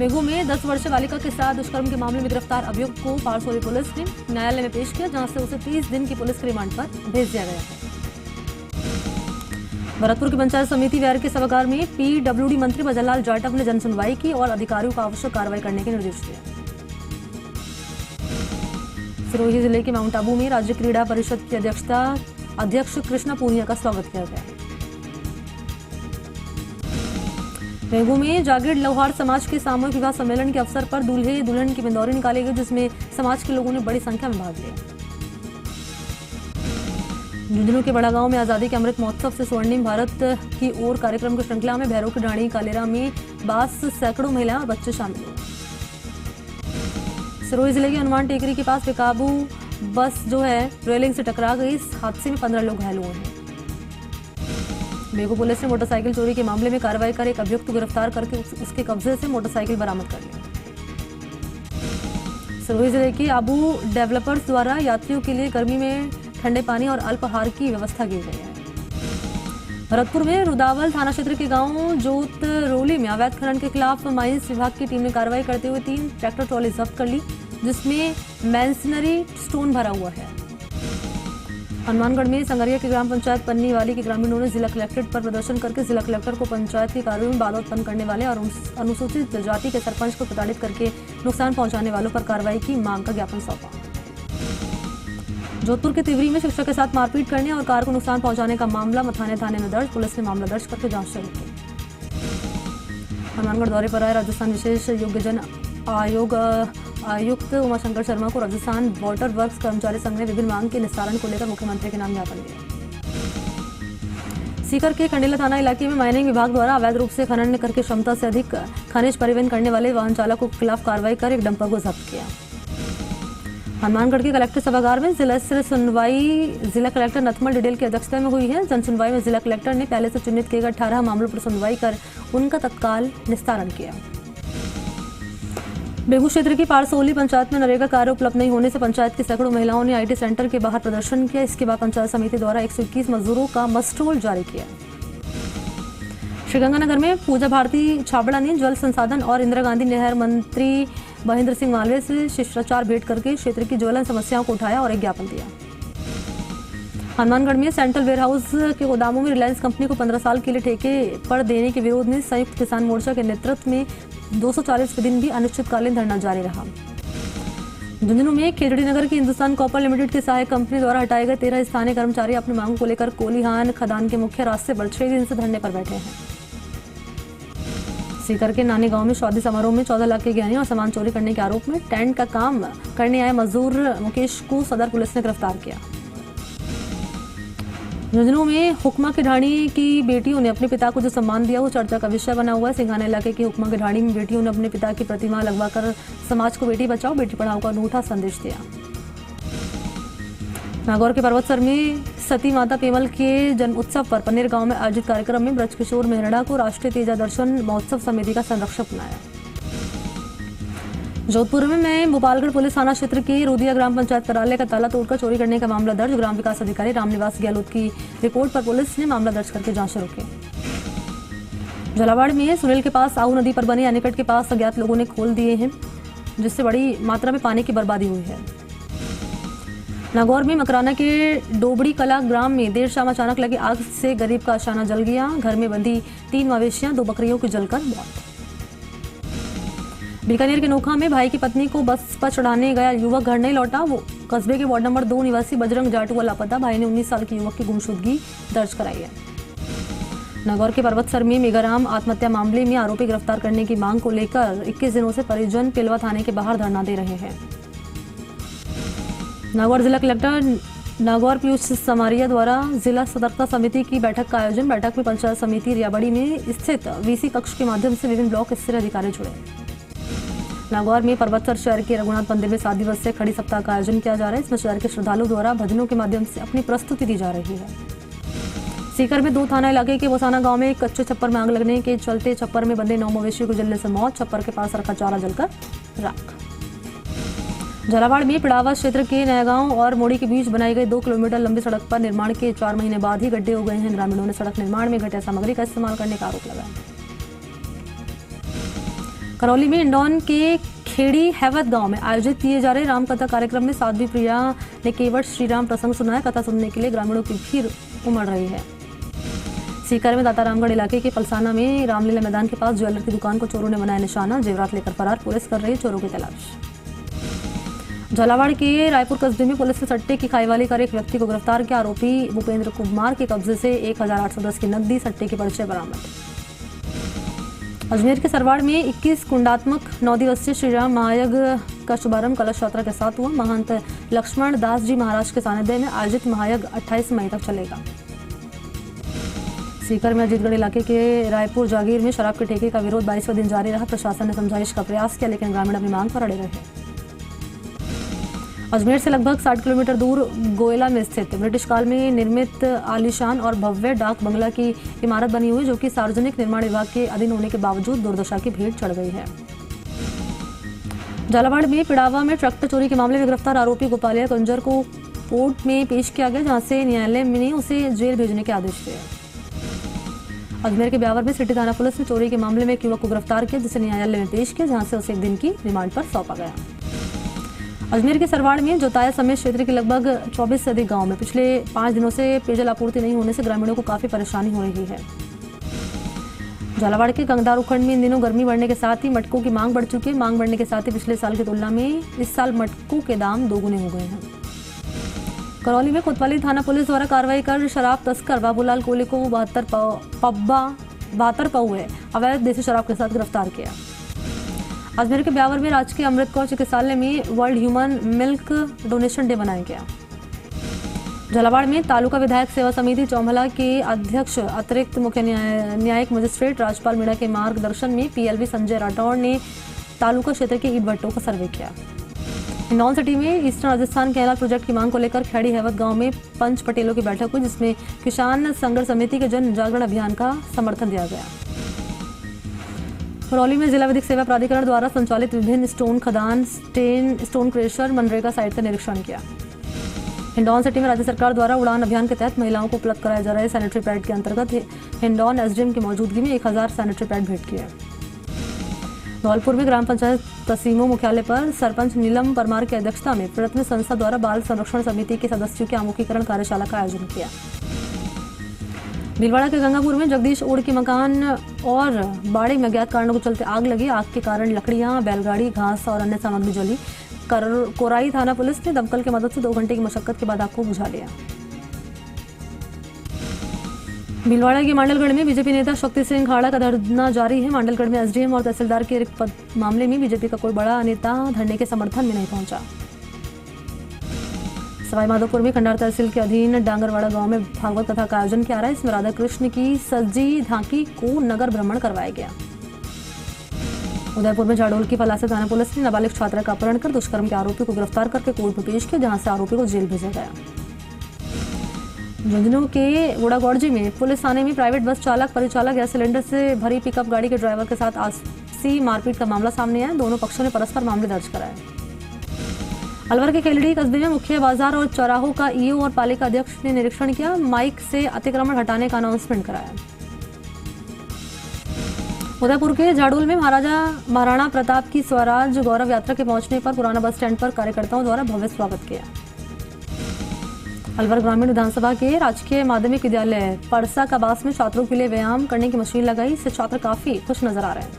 बेगू में 10 वर्षीय बालिका के साथ दुष्कर्म के मामले में गिरफ्तार अभियुक्त को पारसौली पुलिस ने न्यायालय में पेश किया, जहां से उसे 30 दिन की पुलिस रिमांड पर भेज दिया गया है। भरतपुर की पंचायत समिति वैर के सभागार में पीडब्ल्यूडी मंत्री भजनलाल जाटव ने जनसुनवाई की और अधिकारियों को आवश्यक कार्रवाई करने के निर्देश दिए। सिरोही जिले के माउंट आबू में राज्य क्रीड़ा परिषद की अध्यक्ष कृष्णा पूनिया का स्वागत किया गया। बेगू में जागीर लौहार समाज के सामूहिक विवाह सम्मेलन के अवसर पर दूल्हे दुल्हन की बिंदौरी निकाली गई, जिसमें समाज के लोगों ने बड़ी संख्या में भाग लिया। झुंझुनू के बड़ा गांव में आजादी के अमृत महोत्सव से स्वर्णिम भारत की ओर कार्यक्रम की श्रृंखला में भैरव की ढाणी कालेरा में 22 सैकड़ों महिलाएं और बच्चे शामिल हुए। सिरोही जिले के हनुमान टेकरी के पास बेकाबू बस रेलिंग से टकरा गई। इस हादसे में 15 लोग घायल हुए हैं। बेगू पुलिस ने मोटरसाइकिल चोरी के मामले में कार्रवाई कर एक अभियुक्त को गिरफ्तार करके उसके कब्जे से मोटरसाइकिल बरामद कर लिया। सिरोही जिले की आबू डेवलपर्स द्वारा यात्रियों के लिए गर्मी में ठंडे पानी और अल्पाहार की व्यवस्था की गई है। भरतपुर में रुदावल थाना क्षेत्र के गांव जोतरोली में अवैध खनन के खिलाफ माइंस विभाग की टीम ने कार्रवाई करते हुए 3 ट्रैक्टर ट्रॉली जब्त कर ली, जिसमें मैंसनरी स्टोन भरा हुआ है। हनुमानगढ़ में संगरिया की ग्राम पंचायत पन्नी वाली के ग्रामीणों ने जिला कलेक्ट्रेट पर प्रदर्शन करके जिला कलेक्टर को पंचायत के कार्यों में बाधा उत्पन्न करने वाले और अनुसूचित जाति के सरपंच को प्रताड़ित करके नुकसान पहुंचाने वालों पर कार्रवाई की मांग का ज्ञापन सौंपा। जोधपुर के तिवरी में शिक्षक के साथ मारपीट करने और कार को नुकसान पहुंचाने का मामला मथाने थाने में दर्ज। पुलिस ने मामला दर्ज करके जांच शुरू की। हनुमानगढ़ दौरे पर आए राजस्थान विशेष योग्यजन आयोग आयुक्त उमाशंकर शर्मा को राजस्थान वाटर वर्क्स कर्मचारी संघ ने विभिन्न मांग के निस्तारण को लेकर मुख्यमंत्री के नाम ज्ञापन दिया। सीकर के खंडेला थाना इलाके में माइनिंग विभाग द्वारा अवैध रूप से खनन करके क्षमता से अधिक खनिज परिवहन करने वाले वाहन चालकों के खिलाफ कार्रवाई कर एक डंपर को जब्त किया। हनुमानगढ़ के कलेक्टर सभागार में जिला स्तरीय सुनवाई जिला कलेक्टर नथमल डिडेल की अध्यक्षता में हुई है। जन सुनवाई में जिला कलेक्टर ने पहले से चिन्हित किए गए 18 मामलों पर सुनवाई कर उनका तत्काल निस्तारण किया। बेगू क्षेत्र की पारसौली पंचायत में नरेगा कार्य उपलब्ध नहीं होने से पंचायत की सैकड़ों महिलाओं ने आईटी सेंटर के बाहर प्रदर्शन किया। इसके बाद पंचायत समिति द्वारा 121 मजदूरों का मस्ट्रोल जारी किया। श्रीगंगानगर में पूजा भारती छाबड़ा ने जल संसाधन और इंदिरा गांधी नहर मंत्री महेंद्र सिंह मालवीय से शिष्टाचार भेंट करके क्षेत्र की ज्वलन समस्याओं को उठाया और एक ज्ञापन दिया। हनुमानगढ़ में सेंट्रल वेयरहाउस के गोदामों में रिलायंस कंपनी को 15 साल के लिए ठेके पर देने के विरोध में संयुक्त किसान मोर्चा के नेतृत्व में 240 दिन भी अनिश्चितकालीन धरना जारी रहा। झुंझुनू में खेजड़ी नगर की हिंदुस्तान कॉपर लिमिटेड की सहायक कंपनी द्वारा हटाए गए 13 स्थानीय कर्मचारी अपनी मांगों को लेकर कोलीहान खदान के मुख्य रास्ते पर 6 दिन से धरने पर बैठे हैं। सीकर के नानी गांव में शादी समारोह में 14 लाख के गहने और सामान चोरी करने के आरोप में टेंट का काम करने आए मजदूर मुकेश को सदर पुलिस ने गिरफ्तार किया। झुंझुनू में हुक्मा की ढाणी की बेटियों ने अपने पिता को जो सम्मान दिया वो चर्चा का विषय बना हुआ है। सिंघाना इलाके की हुक्मा की ढाणी में बेटियों ने अपने पिता की प्रतिमा लगवाकर समाज को बेटी बचाओ बेटी पढ़ाओ का अनूठा संदेश दिया। नागौर के पर्वतसर में सती माता पेमल के जन्म उत्सव पर पनेर गांव में आयोजित कार्यक्रम में ब्रजकिशोर मेहरड़ा को राष्ट्रीय तेजा दर्शन महोत्सव समिति का संरक्षक बनाया। जोधपुर में भोपालगढ़ पुलिस थाना क्षेत्र के रोदिया ग्राम पंचायत कार्यालय का ताला तोड़कर चोरी करने का मामला दर्ज। ग्राम विकास अधिकारी रामनिवास गहलोत की रिपोर्ट पर पुलिस ने मामला दर्ज करके जांच शुरू की। झालावाड़ में सुनील के पास आऊ नदी पर बने एनीकट के पास अज्ञात लोगों ने खोल दिए हैं, जिससे बड़ी मात्रा में पानी की बर्बादी हुई है। नागौर में मकराना के डोबड़ी कला ग्राम में देर शाम अचानक लगी आग से गरीब का आशाना जल गया। घर में बंधी 3 मवेशियां 2 बकरियों की जलकर मौत। बीकानेर के नोखा में भाई की पत्नी को बस पर चढ़ाने गया युवक घर नहीं लौटा। वो कस्बे के वार्ड नंबर 2 निवासी बजरंग जाट हुआ लापता। भाई ने 19 साल के युवक की गुमशुदगी दर्ज कराई है। नागौर के पर्वतसर में मेघाराम आत्महत्या मामले में आरोपी गिरफ्तार करने की मांग को लेकर 21 दिनों से परिजन पिलवा थाने के बाहर धरना दे रहे हैं। नागौर जिला कलेक्टर नागौर पीयूष समारिया द्वारा जिला सतर्कता समिति की बैठक का आयोजन। बैठक में पंचायत समिति रियाबड़ी में स्थित वीसी कक्ष के माध्यम से विभिन्न ब्लॉक स्तरीय अधिकारी जुड़े। नागौर में पर्वतसर शहर के रघुनाथ मंदिर में 7 दिवसीय खड़ी सप्ताह का आयोजन किया जा रहा है। इसमें शहर के श्रद्धालुओं द्वारा भजनों के माध्यम से अपनी प्रस्तुति दी जा रही है। सीकर में 2 थाना इलाके के वसाना गांव में एक कच्चे छप्पर में आग लगने के चलते छप्पर में बंधे 9 मवेशियों को जलने से मौत। छप्पर के पास रखा चारा जलकर राख। झालावाड़ में पिड़ावा क्षेत्र के नया गांव और मोड़ी के बीच बनाई गई 2 किलोमीटर लंबी सड़क पर निर्माण के 4 महीने बाद ही गड्ढे हो गए हैं। ग्रामीणों ने सड़क निर्माण में घटिया सामग्री का इस्तेमाल करने का आरोप लगाया। करौली में इंदौर के खेड़ी हैवत गांव में आयोजित किए जा रहे रामकथा कार्यक्रम में साध्वी प्रिया ने केवट श्री राम प्रसंग सुनाया। कथा सुनने के लिए ग्रामीणों की भीड़ उमड़ रही है। सीकर में दातारामगढ़ इलाके के पलसाना में रामलीला मैदान के पास ज्वेलर की दुकान को चोरों ने बनाया निशाना। जेवरात लेकर फरार, पुलिस कर रही चोरों की तलाश। झालावाड़ के रायपुर कस्बे में पुलिस ने सट्टे की खाईवाली कर एक व्यक्ति को गिरफ्तार किया। आरोपी भूपेंद्र कुमार के कब्जे से 1810 की नकदी, सट्टे के पर्चे बरामद। अजमेर के सरवाड़ में 21 कुंडात्मक 9 दिवसीय श्रीराम महायज्ञ का शुभारंभ कलश यात्रा के साथ हुआ। महंत लक्ष्मण दास जी महाराज के सानिध्य में आयोजित महायज्ञ 28 मई तक चलेगा। सीकर में अजीतगढ़ इलाके के रायपुर जागीर में शराब के ठेके का विरोध 22वें दिन जारी रहा। प्रशासन ने समझाइश का प्रयास किया, लेकिन ग्रामीण अपनी मांग पर अड़े रहे। अजमेर से लगभग 60 किलोमीटर दूर गोयला में स्थित ब्रिटिश काल में निर्मित आलीशान और भव्य डाक बंगला की इमारत बनी हुई, जो कि सार्वजनिक निर्माण विभाग के अधीन होने के बावजूद दुर्दशा की भेंट चढ़ गई है। झालावाड़ में पिड़ावा में ट्रैक्टर चोरी के मामले में गिरफ्तार आरोपी गोपालिया कुंजर को कोर्ट में पेश किया गया, जहां से न्यायालय ने उसे जेल भेजने के आदेश दिए। अजमेर के ब्यावर में सिटी थाना पुलिस ने चोरी के मामले में एक युवक को गिरफ्तार किया, जिसे न्यायालय में पेश किया, जहां से उसे 1 दिन की रिमांड पर सौंपा गया। अजमेर के सरवाड़ में जोताया समेत क्षेत्र के लगभग 24 से अधिक गांव में पिछले 5 दिनों से पेयजल आपूर्ति नहीं होने से ग्रामीणों को काफी परेशानी हो रही है। झालावाड़ के कंगदार उखंड में इन दिनों गर्मी बढ़ने के साथ ही मटकों की मांग बढ़ चुकी है। मांग बढ़ने के साथ ही पिछले साल की तुलना में इस साल मटकों के दाम दोगुने हो गए हैं। करौली में कोतवाली थाना पुलिस द्वारा कार्रवाई कर शराब तस्कर बाबूलाल कोहली को 72 पौवे अवैध देसी शराब के साथ गिरफ्तार किया। अजमेर के ब्यावर में राजकीय अमृत कौर चिकित्सालय में world human milk donation day मनाया गया। झालावाड़ में तालुका विधायक सेवा समिति चौमहला के अध्यक्ष अतिरिक्त मुख्य न्यायिक मजिस्ट्रेट राजपाल मीणा के मार्गदर्शन में पीएलवी संजय राठौड़ ने तालुका क्षेत्र के ईट भट्टों का सर्वे किया। हिंडौन सिटी में ईस्टर्न राजस्थान कैनाल प्रोजेक्ट की मांग को लेकर खेड़ी हैवत गांव में पंच पटेलों की बैठक हुई, जिसमें किसान संघर्ष समिति के जन जागरण अभियान का समर्थन दिया गया। करौली में जिला विधिक सेवा प्राधिकरण द्वारा संचालित विभिन्न स्टोन खदान, स्टोन क्रेशर, मनरेगा साइट का निरीक्षण किया। हिंडौन सिटी में राज्य सरकार द्वारा उड़ान अभियान के तहत महिलाओं को उपलब्ध कराए जा रहे सैनिटरी पैड के अंतर्गत हिंडौन एसडीएम की मौजूदगी में 1000 सैनिटरी पैड भेंट किए। धौलपुर में ग्राम पंचायत तसीमो मुख्यालय पर सरपंच नीलम परमार की अध्यक्षता में प्रयत्न संस्था द्वारा बाल संरक्षण समिति के सदस्यों की आमुखीकरण कार्यशाला का आयोजन किया। भीलवाड़ा के गंगापुर में जगदीश ओड़ के मकान और बाड़े में अज्ञात कारणों के चलते आग लगी। आग के कारण लकड़ियां, बैलगाड़ी, घास और अन्य सामग्री जली। कोराई थाना पुलिस ने दमकल की मदद से 2 घंटे की मशक्कत के बाद आग को बुझा लिया। भीलवाड़ा के मांडलगढ़ में बीजेपी नेता शक्ति सिंह खाड़ा का धरना जारी है। मांडलगढ़ में एसडीएम और तहसीलदार के रिक्त पद मामले में बीजेपी का कोई बड़ा नेता धरने के समर्थन में नहीं पहुंचा। सवाईमाधोपुर में खंडार तहसील के अधीन डांगरवाड़ा गांव में भागवत कथा का आयोजन किया रहा है। इसमें राधा कृष्ण की सजी झांकी को नगर भ्रमण करवाया गया। उदयपुर में झाड़ोल की पलासी थाना पुलिस ने नाबालिग छात्रा का अपहरण कर दुष्कर्म के आरोपी को गिरफ्तार करके कोर्ट में पेश किया, जहां से आरोपी को जेल भेजा गया। झुंझुनू के वोडागौड़जी में पुलिस थाने में प्राइवेट बस चालक परिचालक गैस सिलेंडर से भरी पिकअप गाड़ी के ड्राइवर के साथ आपसी मारपीट का मामला सामने आया। दोनों पक्षों ने परस्पर मामले दर्ज कराए। अलवर के केलड़ी कस्बे में मुख्य बाजार और चौराहों का ईओ और पालिका अध्यक्ष ने निरीक्षण किया। माइक से अतिक्रमण हटाने का अनाउंसमेंट कराया। उदयपुर के झाड़ोल में महाराणा प्रताप की स्वराज गौरव यात्रा के पहुंचने पर पुराना बस स्टैंड पर कार्यकर्ताओं द्वारा भव्य स्वागत किया। अलवर ग्रामीण विधानसभा के राजकीय माध्यमिक विद्यालय परसा कबास में छात्रों के लिए व्यायाम करने की मशीन लगाई। इससे छात्र काफी खुश नजर आ रहे हैं।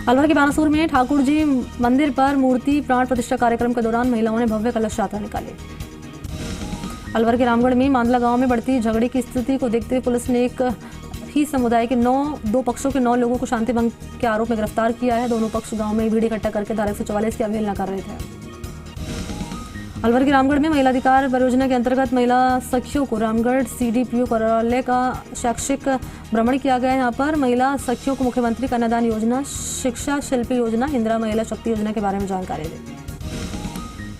अलवर के बानासुर में ठाकुर जी मंदिर पर मूर्ति प्राण प्रतिष्ठा कार्यक्रम के दौरान महिलाओं ने भव्य कलश यात्रा निकाली। अलवर के रामगढ़ में मांदला गांव में बढ़ती झगड़े की स्थिति को देखते हुए पुलिस ने एक ही समुदाय के 2 पक्षों के 9 लोगों को शांति भंग के आरोप में गिरफ्तार किया है। दोनों पक्ष गांव में भीड़ इकट्ठा करके धारा 144 की अवहेलना कर रहे थे। अलवर के रामगढ़ में महिला अधिकार परियोजना के अंतर्गत महिला सखियों को रामगढ़ सीडीपीओ कार्यालय का शैक्षिक भ्रमण किया गया। यहाँ पर महिला सखियों को मुख्यमंत्री कन्यादान योजना, शिक्षा शिल्पी योजना, इंदिरा महिला शक्ति योजना के बारे में जानकारी दी।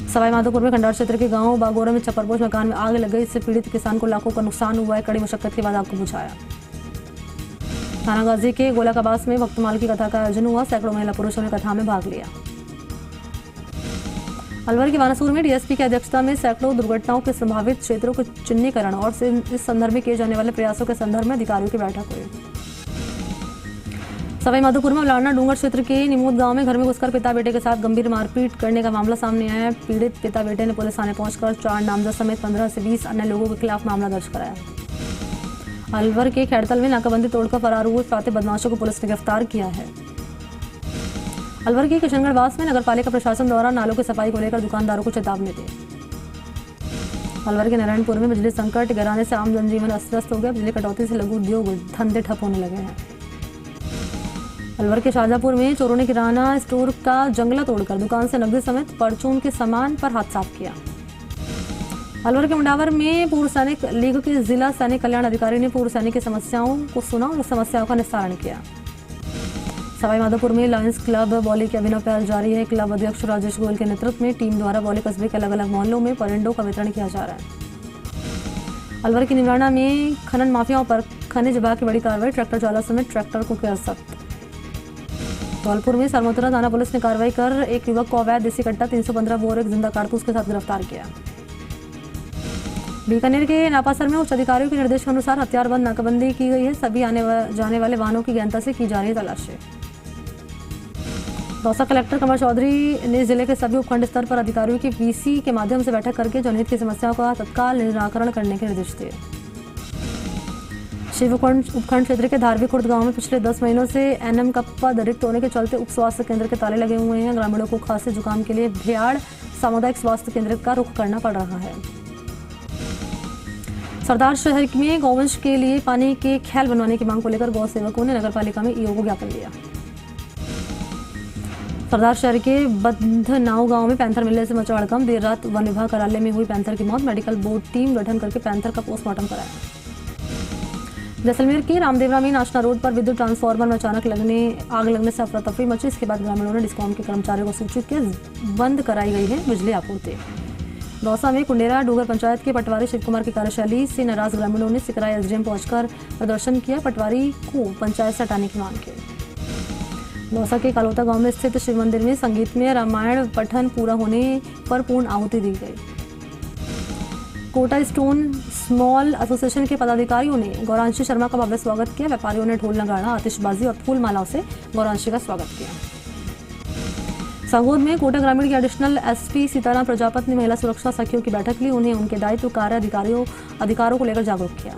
सवाईमाधोपुर में खंडार क्षेत्र के गांव बागोरा में छप्परपोश मकान में आग लग गई। इससे पीड़ित किसान को लाखों का नुकसान हुआ है। कड़ी मशक्कत के बाद आग को बुझाया। थानागाजी के गोला कबास में भक्तमाल की कथा का आयोजन हुआ। सैकड़ों महिला पुरुषों ने कथा में भाग लिया। अलवर के वानासूर में डीएसपी की अध्यक्षता में सैकड़ों दुर्घटनाओं के संभावित क्षेत्रों के चिन्हीकरण और इस संदर्भ में किए जाने वाले प्रयासों के संदर्भ में अधिकारियों की बैठक हुई। सवाईमाधोपुर में उलारना डूंगर क्षेत्र के निमोद गांव में घर में घुसकर पिता बेटे के साथ गंभीर मारपीट करने का मामला सामने आया है। पीड़ित पिता बेटे ने पुलिस थाने पहुंचकर 4 नामजद समेत 15 से 20 अन्य लोगों के खिलाफ मामला दर्ज कराया। अलवर के खैरतल में नाकाबंदी तोड़कर फरार हुए फाते बदमाशों को पुलिस ने गिरफ्तार किया है। अलवर के किशनगढ़वास में नगरपालिका प्रशासन द्वारा नालों की सफाई को लेकर दुकानदारों को चेतावनी दी। अलवर के नारायणपुर में बिजली संकट गिराने से आम जनजीवन अस्त व्यस्त हो गया। बिजली कटौती से लघु उद्योग धंधे ठप होने लगे हैं। अलवर के शाहजहांपुर में चोरों ने किराना स्टोर का जंगला तोड़कर दुकान से नकदी समेत परचून के सामान पर हाथ साफ किया। अलवर के मुंडावर में पूर्व सैनिक लीग के जिला सैनिक कल्याण अधिकारी ने पूर्व सैनिक की समस्याओं को सुना और समस्याओं का निस्तारण किया। सवाईमाधोपुर में लायंस क्लब बौली की अभिनव पहल जारी है। क्लब अध्यक्ष राजेश गोयल के नेतृत्व में टीम द्वारा बौली कस्बे के अलग अलग मोहल्लों में परिंडों का वितरण किया जा रहा है। अलवर की निमराना में खनन माफियाओं पर खनिज विभाग की बड़ी कार्रवाई। ट्रैक्टर चालक समेत ट्रैक्टर को किया जब्त। धौलपुर में सरमोतरा थाना पुलिस ने कार्रवाई कर एक युवक को अवैध देसी कट्टा 315 बोर एक जिंदा कारतूस के साथ गिरफ्तार किया। बीकानेर के नापासर में उच्च अधिकारियों के निर्देश के अनुसार हथियारबंद नाकाबंदी की गई है। सभी आने जाने वाले वाहनों की गहनता से की जा रही है तलाशी। दौसा कलेक्टर कमर चौधरी ने जिले के सभी उपखंड स्तर पर अधिकारियों की वीसी के माध्यम से बैठक करके जनहित की समस्याओं का तत्काल निराकरण करने के निर्देश दिए। शिवकुंड उपखंड क्षेत्र के धारवी खुर्द गांव में पिछले 10 महीनों से एनएम का पद रिक्त होने के चलते उप स्वास्थ्य केंद्र के ताले लगे हुए हैं। ग्रामीणों को खांसी जुकाम के लिए भियाड़ सामुदायिक स्वास्थ्य केंद्र का रुख करना पड़ रहा है। सरदार शहर में गौवंश के लिए पानी के खैल बनवाने की मांग को लेकर गौ सेवकों ने नगरपालिका में ईओ को ज्ञापन दिया। सरदार शहर के बद्धनाव गांव में पैंथर मिलने से मचा हड़कंप। देर रात वन विभाग कार्यालय में हुई पैंथर की मौत। मेडिकल बोर्ड टीम गठन करके पैंथर का पोस्टमार्टम कराया। जैसलमेर के रामदेवरा में नाशना रोड पर विद्युत ट्रांसफार्मर में अचानक आग लगने से अफरा तफरी मची। इसके बाद ग्रामीणों ने डिस्कॉम के कर्मचारियों को सूचित किया। बंद कराई गई है बिजली आपूर्ति। दौसा में कुंडेरा डूगर पंचायत के पटवारी शिव कुमार की कार्यशैली से नाराज ग्रामीणों ने सिकराई एसडीएम पहुंचकर प्रदर्शन किया। पटवारी को पंचायत से हटाने की मांग की। दौसा के कालोता गांव में स्थित शिव मंदिर में संगीतमय रामायण पठन पूरा होने पर पूर्ण आहुति दी गई। कोटा स्टोन स्मॉल एसोसिएशन के पदाधिकारियों ने गौरांशी शर्मा का भव्य स्वागत किया। व्यापारियों ने ढोल नगाड़ा आतिशबाजी और फूल मालाओं से गौरांशी का स्वागत किया। संगोद में कोटा ग्रामीण के एडिशनल एसपी सीताराम प्रजापत ने महिला सुरक्षा सखियों की बैठक ली। उन्हें उनके दायित्व कार्य अधिकारों को लेकर जागरूक किया।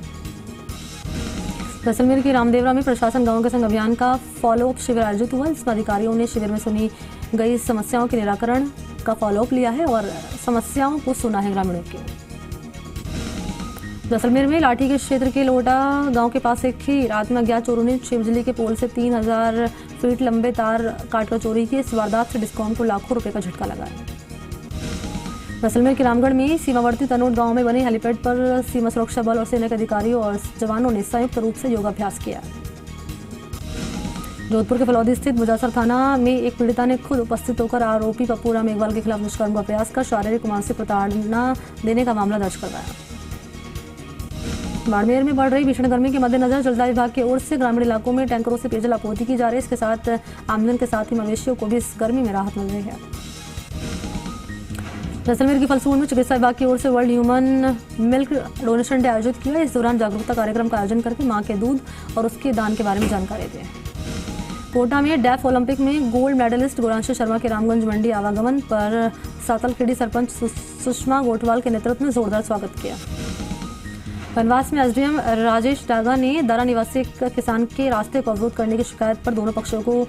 जैसलमेर के रामदेवरा में प्रशासन गांव के संग अभियान का फॉलोअप शिविर आयोजित हुआ। इसमें अधिकारियों ने शिविर में सुनी गई समस्याओं के निराकरण का फॉलोअप लिया है और समस्याओं को सुना है ग्रामीणों की। जैसलमेर में लाठी के क्षेत्र के लोटा गांव के पास एक ही रात में अज्ञात चोरों ने शिव बिजली के पोल से 3000 फीट लंबे तार काटकर चोरी की। इस वारदात से डिस्कॉम को लाखों रुपए का झटका लगा है। जैसलमेर के रामगढ़ में सीमावर्ती तनोट गांव में बने हेलीपैड पर सीमा सुरक्षा बल और सेना के अधिकारियों और जवानों ने संयुक्त रूप से योगाभ्यास किया। जोधपुर के फलौदी स्थित बुजासर थाना में एक पीड़िता ने खुद उपस्थित होकर आरोपी पप्पूराम मेघवाल के खिलाफ दुष्कर्म का प्रयास कर शारीरिक मानसिक प्रताड़ना देने का मामला दर्ज करवाया। बाड़मेर में बढ़ रही भीषण गर्मी के मद्देनजर जलदाय विभाग की ओर से ग्रामीण इलाकों में टैंकरों से पेयजल आपूर्ति की जा रही है। इसके साथ आमजन के साथ ही मवेशियों को भी इस गर्मी में राहत मिल रही है। जैसलमेर की फलसून में चिकित्सा विभाग की ओर से world human milk donation day आयोजित किया। इस दौरान जागरूकता कार्यक्रम का आयोजन करके मां के दूध और उसके दान के बारे में जानकारी दी। कोटा में डेफ ओलंपिक में गोल्ड मेडलिस्ट गौरांशी शर्मा के रामगंज मंडी आवागमन पर सातलखेड़ी सरपंच सुषमा गोटवाल के नेतृत्व में जोरदार स्वागत किया। बनवास में एसडीएम राजेश डागा ने दरा निवासी किसान के रास्ते को अवरोध करने की शिकायत पर दोनों पक्षों को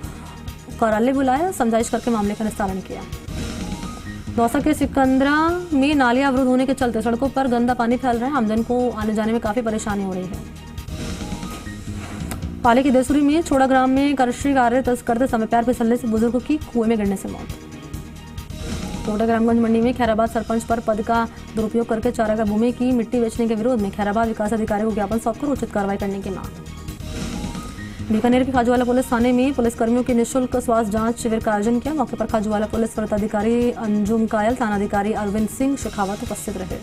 कार्यालय बुलाया। समझाइश करके मामले का निस्तारण किया। दौसा के सिकंदरा में नालियां अवरुद्ध होने के चलते सड़कों पर गंदा पानी फैल रहा है। आमजन को आने जाने में काफी परेशानी हो रही है। पाली के देसुरी में छोड़ा ग्राम में कृषि कार्य करते समय पैर फिसलने से बुजुर्ग की कुएं में गिरने से मौत। कोटा ग्रामगंज मंडी में खैराबाद सरपंच पर पद का दुरुपयोग करके चारागाह भूमि की मिट्टी बेचने के विरोध में खैराबाद विकास अधिकारी को ज्ञापन सौंपकर उचित कार्रवाई करने की मांग। बीकानेर के खाजूवाला पुलिस थाने में पुलिसकर्मियों की निःशुल्क स्वास्थ्य जांच शिविर का आयोजन किया। मौके पर खाजूवाला पुलिस वृत्ताधिकारी अंजुम कायल, थानाधिकारी अरविंद सिंह शेखावत उपस्थित रहे।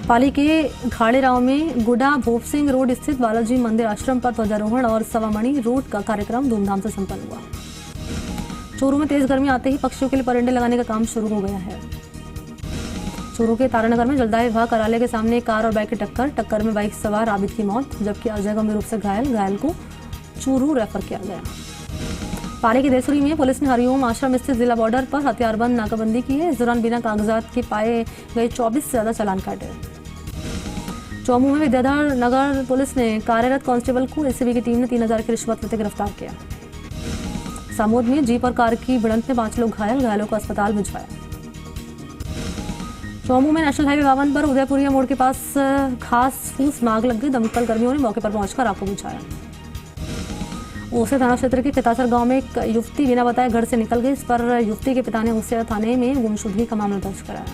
पाली के घाड़ेराव में गुडा भोप सिंह रोड स्थित बालाजी मंदिर आश्रम पर ध्वजारोहण और सवामणि रोड का कार्यक्रम धूमधाम से संपन्न हुआ। चोरों में तेज गर्मी आते ही पक्षियों के लिए परिंडे लगाने का काम शुरू हो गया है। चोरों के तारानगर में जलदाय विभाग कार्यालय के सामने कार और बाइक की टक्कर में बाइक सवार आबिद की मौत, जबकि अजय गंभीर रूप से घायल को चूरू रेफर किया गया। पाली के देसुरी में पुलिस ने हरिओम आश्रम स्थित जिला बॉर्डर पर हथियारबंद नाकाबंदी की है। इस दौरान बिना कागजात के पाए गए 24 से ज्यादा चालान काटे। चौमू में विद्याधर नगर पुलिस ने कार्यरत कांस्टेबल को एसीबी की टीम ने 3000 की रिश्वत लेते गिरफ्तार किया। सामोद में जीप और कार की भिड़ंत में 5 लोग घायलों को अस्पताल भिजवाया। चौमू में नेशनल हाईवे 52 पर उदयपुरिया मोड़ के पास घास फूस में आग लग गई। दमकल कर्मियों ने मौके पर पहुंचकर आग को बुझाया। ओसे थाना क्षेत्र के कितासर गांव में एक युवती बिना बताए घर से निकल गई। इस पर युवती के पिता ने ओसिया थाने में गुमशुदगी का मामला दर्ज कराया।